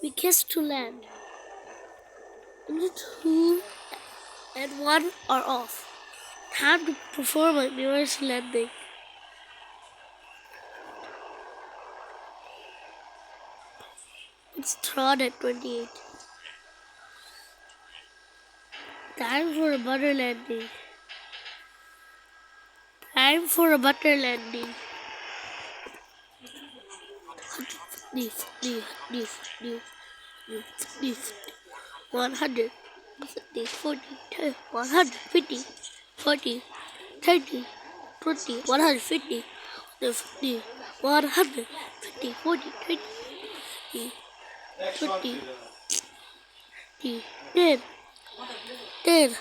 Weakest to land. Only 2 and 1 are off. Time to perform a reverse landing. It's thrown at 28. Time for a butter landing. Time for a butter landing. Leaf, leaf, leaf, leaf, leaf, leaf. 100, 40, 150, 40, 30, 20, 150, 50, 150, 40, 20, 20, 10, 10, 10,